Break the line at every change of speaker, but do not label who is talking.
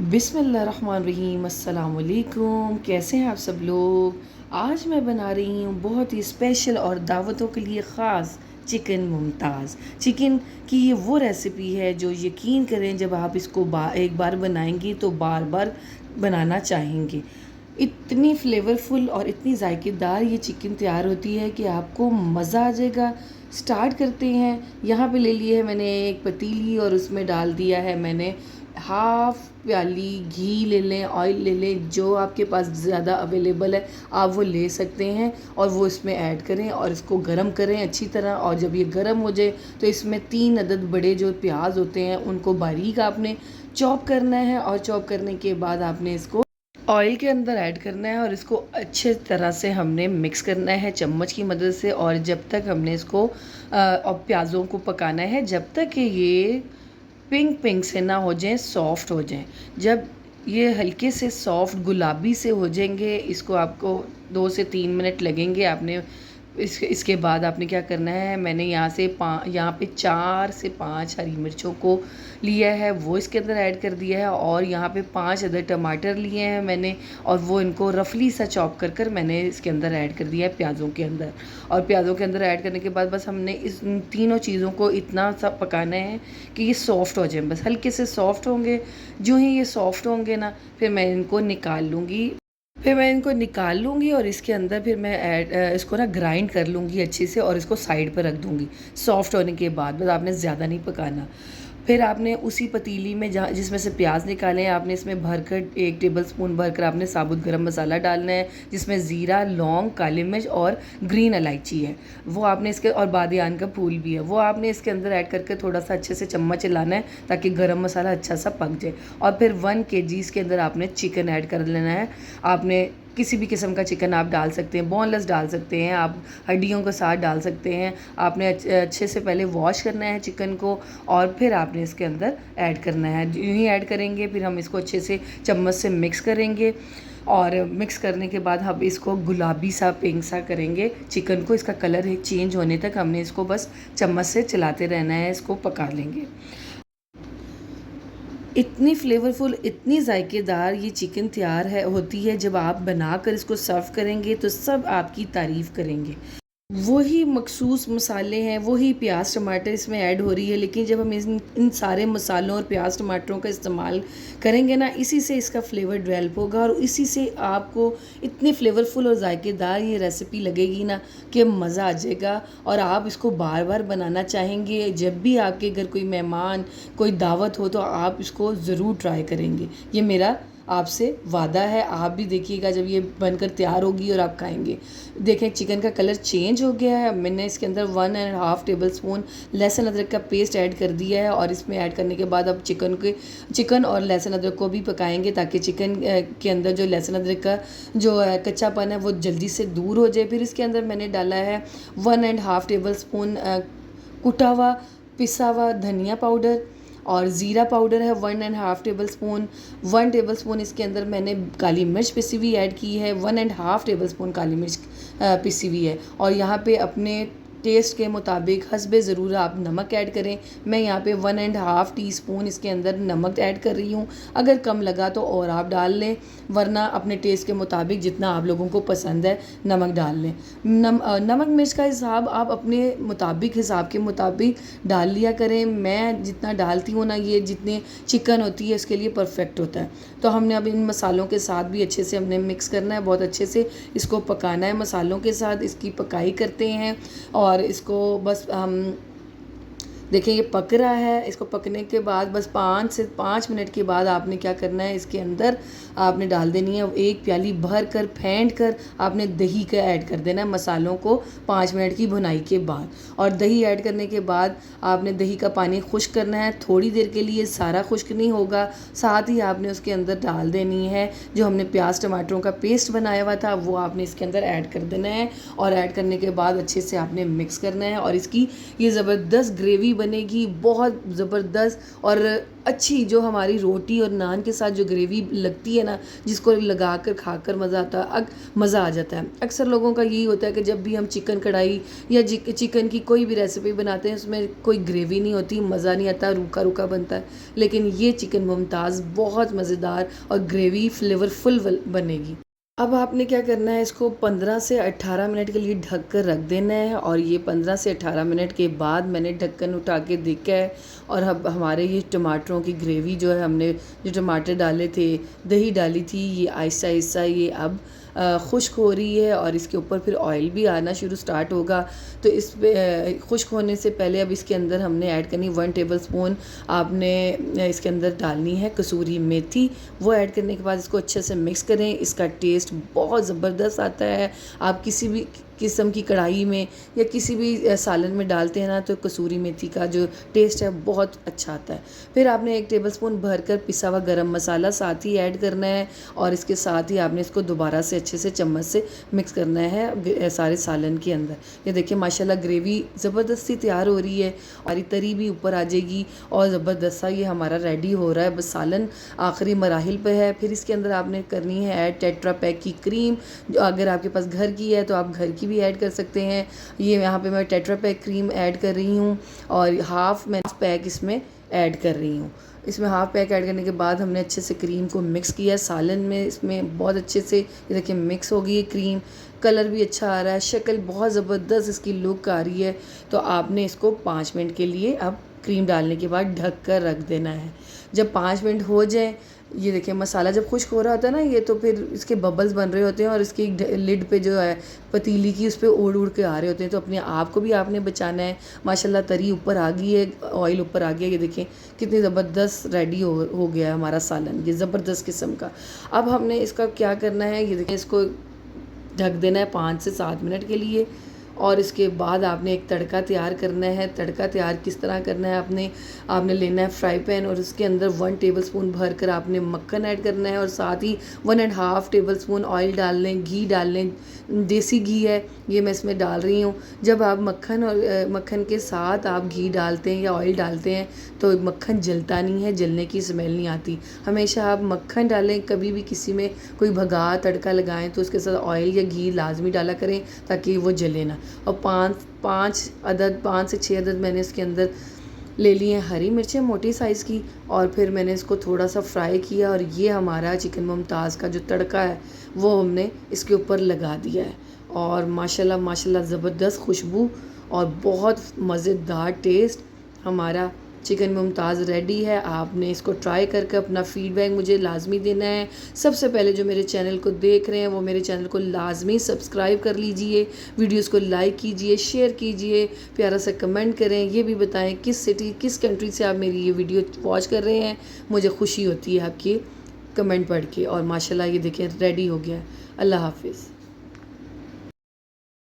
बिस्मिल्लाहिर्रहमानिर्रहीम। अस्सलाम वालेकुम। कैसे हैं आप सब लोग। आज मैं बना रही हूँ बहुत ही स्पेशल और दावतों के लिए ख़ास चिकन मुमताज़। चिकन की ये वो रेसिपी है जो यकीन करें जब आप इसको एक बार बनाएंगे तो बार बार बनाना चाहेंगे। इतनी फ्लेवरफुल और इतनी जायकेदार ये चिकन तैयार होती है कि आपको मज़ा आ जाएगा। स्टार्ट करते हैं। यहाँ पे ले लिए है मैंने एक पतीली और उसमें डाल दिया है मैंने हाफ़ प्याली घी ले लें, ऑयल ले लें, जो आपके पास ज़्यादा अवेलेबल है आप वो ले सकते हैं और वो इसमें ऐड करें और इसको गरम करें अच्छी तरह। और जब ये गरम हो जाए तो इसमें 3 अदद बड़े जो प्याज होते हैं उनको बारीक आपने चॉप करना है और चॉप करने के बाद आपने इसको ऑयल के अंदर ऐड करना है और इसको अच्छे तरह से हमने मिक्स करना है चम्मच की मदद से। और जब तक हमने इसको और प्याज़ों को पकाना है जब तक कि ये पिंक पिंक से ना हो जाएं, सॉफ्ट हो जाएं। जब ये हल्के से सॉफ्ट गुलाबी से हो जाएंगे, इसको आपको 2 से 3 मिनट लगेंगे। आपने इसके बाद आपने क्या करना है, मैंने यहाँ पे 4 से 5 हरी मिर्चों को लिया है, वो इसके अंदर ऐड कर दिया है। और यहाँ पे 5 अदर टमाटर लिए हैं मैंने और वो इनको रफली सा चॉप कर कर मैंने इसके अंदर ऐड कर दिया है प्याज़ों के अंदर। और प्याज़ों के अंदर ऐड करने के बाद बस हमने इस तीनों चीज़ों को इतना सा पकाना है कि ये सॉफ्ट हो जाए, बस हल्के से सॉफ्ट होंगे। जो ही ये सॉफ्ट होंगे ना फिर मैं इनको निकाल लूँगी और इसके अंदर फिर मैं इसको ना ग्राइंड कर लूँगी अच्छे से और इसको साइड पर रख दूँगी सॉफ्ट होने के बाद। बस आपने ज़्यादा नहीं पकाना। फिर आपने उसी पतीली में जहाँ जिसमें से प्याज निकाले हैं आपने इसमें भरकर 1 टेबल स्पून भरकर आपने साबुत गरम मसाला डालना है, जिसमें ज़ीरा, लौंग, काली मिर्च और ग्रीन इलायची है, वो आपने इसके और बादियान का फूल भी है, वो आपने इसके अंदर ऐड करके थोड़ा सा अच्छे से चम्मच चलाना है ताकि गरम मसाला अच्छा सा पक जाए। और फिर 1 kg इसके अंदर आपने चिकन ऐड कर लेना है। आपने किसी भी किस्म का चिकन आप डाल सकते हैं, बोनलेस डाल सकते हैं, आप हड्डियों के साथ डाल सकते हैं। आपने अच्छे से पहले वॉश करना है चिकन को और फिर आपने इसके अंदर ऐड करना है। यूँ ही ऐड करेंगे फिर हम इसको अच्छे से चम्मच से मिक्स करेंगे और मिक्स करने के बाद हम इसको गुलाबी सा पिंक सा करेंगे चिकन को। इसका कलर चेंज होने तक हमने इसको बस चम्मच से चलाते रहना है, इसको पका लेंगे। इतनी फ्लेवरफुल, इतनी जायकेदार ये चिकन तैयार है होती है। जब आप बनाकर इसको सर्व करेंगे तो सब आपकी तारीफ़ करेंगे। वही मखसूस मसाले हैं, वही प्याज टमाटर इसमें ऐड हो रही है, लेकिन जब हम इन सारे मसालों और प्याज टमाटरों का इस्तेमाल करेंगे ना, इसी से इसका फ्लेवर डेवलप होगा और इसी से आपको इतनी फ्लेवरफुल और जायकेदार ये रेसिपी लगेगी ना कि मज़ा आ जाएगा और आप इसको बार बार बनाना चाहेंगे। जब भी आपके घर कोई मेहमान, कोई दावत हो तो आप इसको ज़रूर ट्राई करेंगे। ये मेरा आपसे वादा है। आप भी देखिएगा जब ये बनकर तैयार होगी और आप खाएंगे। देखें चिकन का कलर चेंज हो गया है। मैंने इसके अंदर 1.5 टेबल स्पून लहसुन अदरक का पेस्ट ऐड कर दिया है और इसमें ऐड करने के बाद अब चिकन और लहसुन अदरक को भी पकाएंगे ताकि चिकन के अंदर जो लहसुन अदरक का जो कच्चापन है वो जल्दी से दूर हो जाए। फिर इसके अंदर मैंने डाला है 1.5 टेबल स्पून कुटा हुआ पिसा हुआ धनिया पाउडर और ज़ीरा पाउडर है 1.5 टेबल स्पून। 1 टेबल स्पून इसके अंदर मैंने काली मिर्च पिसी हुई ऐड की है, 1.5 टेबल स्पून काली मिर्च पिसी हुई है। और यहाँ पे अपने टेस्ट के मुताबिक हस्बे ज़रूर आप नमक ऐड करें। मैं यहाँ पे 1.5 टीस्पून इसके अंदर नमक ऐड कर रही हूँ। अगर कम लगा तो और आप डाल लें, वरना अपने टेस्ट के मुताबिक जितना आप लोगों को पसंद है नमक डाल लें। नमक मिर्च का हिसाब आप अपने हिसाब के मुताबिक डाल लिया करें। मैं जितना डालती हूँ ना, ये जितने चिकन होती है इसके लिए परफेक्ट होता है। तो हमने अब इन मसालों के साथ भी अच्छे से हमने मिक्स करना है, बहुत अच्छे से इसको पकाना है मसालों के साथ। इसकी पकाई करते हैं और इसको बस हम देखिए ये पक रहा है। इसको पकने के बाद बस 5 से 5 मिनट के बाद आपने क्या करना है, इसके अंदर आपने डाल देनी है 1 प्याली भर कर फेंट कर आपने दही का ऐड कर देना है मसालों को 5 मिनट की भुनाई के बाद। और दही ऐड करने के बाद आपने दही का पानी खुश्क करना है थोड़ी देर के लिए, सारा खुश्क नहीं होगा। साथ ही आपने उसके अंदर डाल देनी है जो हमने प्याज टमाटरों का पेस्ट बनाया हुआ था, वो आपने इसके अंदर ऐड कर देना है। और ऐड करने के बाद अच्छे से आपने मिक्स करना है और इसकी ये ज़बरदस्त ग्रेवी बनेगी, बहुत ज़बरदस्त और अच्छी। जो हमारी रोटी और नान के साथ जो ग्रेवी लगती है ना, जिसको लगा कर खाकर मज़ा आ जाता है। अक्सर लोगों का यही होता है कि जब भी हम चिकन कढ़ाई या चिकन की कोई भी रेसिपी बनाते हैं, उसमें कोई ग्रेवी नहीं होती, मज़ा नहीं आता, रूखा रूखा बनता है। लेकिन ये चिकन मुमताज़ बहुत मज़ेदार और ग्रेवी फ्लेवरफुल बनेगी। अब आपने क्या करना है, इसको 15 से 18 मिनट के लिए ढक कर रख देना है। और ये 15 से 18 मिनट के बाद मैंने ढक्कन उठा के देखा है, और अब हमारे ये टमाटरों की ग्रेवी जो है, हमने जो टमाटर डाले थे, दही डाली थी, ये आहिस्ता आहिस्ता ये अब खुश्क हो रही है और इसके ऊपर फिर ऑयल भी आना स्टार्ट होगा। तो इस पे खुश्क होने से पहले अब इसके अंदर हमने ऐड करनी 1 टेबल स्पून आपने इसके अंदर डालनी है कसूरी मेथी। वो ऐड करने के बाद इसको अच्छे से मिक्स करें। इसका टेस्ट बहुत ज़बरदस्त आता है। आप किसी भी किस्म की कढ़ाई में या किसी भी सालन में डालते हैं ना, तो कसूरी मेथी का जो टेस्ट है बहुत अच्छा आता है। फिर आपने 1 टेबलस्पून भरकर पिसा हुआ गरम मसाला साथ ही ऐड करना है, और इसके साथ ही आपने इसको दोबारा से अच्छे से चम्मच से मिक्स करना है सारे सालन के अंदर। ये देखिए माशाल्लाह ग्रेवी ज़बरदस्ती तैयार हो रही है, और तरी भी ऊपर आ जाएगी और ज़बरदस्त सा ये हमारा रेडी हो रहा है। बस सालन आखिरी मराहिल पे है। फिर इसके अंदर आपने करनी है ऐड टेट्रा पैक की क्रीम। जो अगर आपके पास घर की है तो आप घर की भी ऐड कर सकते हैं। ये यहाँ पे मैं टेट्रा पैक क्रीम ऐड कर रही हूँ, और हाफ पैक इसमें ऐड कर रही हूँ। इसमें हाफ पैक ऐड करने के बाद हमने अच्छे से क्रीम को मिक्स किया सालन में। इसमें बहुत अच्छे से ये देखिए मिक्स हो गई है क्रीम। कलर भी अच्छा आ रहा है, शक्ल बहुत ज़बरदस्त इसकी लुक आ रही है। तो आपने इसको 5 मिनट के लिए अब क्रीम डालने के बाद ढक कर रख देना है। जब 5 मिनट हो जाए, ये देखिए मसाला जब खुश्क हो रहा होता है ना, ये तो फिर इसके बबल्स बन रहे होते हैं, और इसकी लिड पे जो है पतीली की, उस पर उड़ उड़ के आ रहे होते हैं। तो अपने आप को भी आपने बचाना है। माशाल्लाह तरी ऊपर आ गई है, ऑयल ऊपर आ गया। ये देखें कितनी ज़बरदस्त रेडी हो गया है हमारा सालन, ये ज़बरदस्त किस्म का। अब हमने इसका क्या करना है, ये देखें इसको ढक देना है 5 से 7 मिनट के लिए। और इसके बाद आपने एक तड़का तैयार करना है। तड़का तैयार किस तरह करना है, आपने लेना है फ्राई पैन, और उसके अंदर 1 टेबलस्पून भर कर आपने मक्खन ऐड करना है, और साथ ही 1.5 टेबलस्पून ऑयल डाल लें, घी डाल लें। देसी घी है ये मैं इसमें डाल रही हूँ। जब आप मक्खन के साथ आप घी डालते हैं या ऑयल डालते हैं, तो मक्खन जलता नहीं है, जलने की स्मेल नहीं आती। हमेशा आप मक्खन डालें, कभी भी किसी में कोई भगा तड़का लगाएं तो उसके साथ ऑयल या घी लाजमी डाला करें, ताकि वो जले ना। और 5 से 6 अदद मैंने इसके अंदर ले लिए हैं हरी मिर्चें मोटी साइज़ की, और फिर मैंने इसको थोड़ा सा फ्राई किया, और ये हमारा चिकन मुमताज़ का जो तड़का है वो हमने इसके ऊपर लगा दिया है। और माशाल्लाह माशाल्लाह ज़बरदस्त खुशबू और बहुत मज़ेदार टेस्ट, हमारा चिकन मुमताज़ रेडी है। आपने इसको ट्राई करके अपना फ़ीडबैक मुझे लाजमी देना है। सबसे पहले जो मेरे चैनल को देख रहे हैं वो मेरे चैनल को लाजमी सब्सक्राइब कर लीजिए, वीडियोस को लाइक कीजिए, शेयर कीजिए, प्यारा सा कमेंट करें। ये भी बताएं किस सिटी किस कंट्री से आप मेरी ये वीडियो वॉच कर रहे हैं। मुझे खुशी होती है आपकी कमेंट पढ़ के। और माशाल्लाह ये देखें रेडी हो गया। अल्लाह हाफिज़।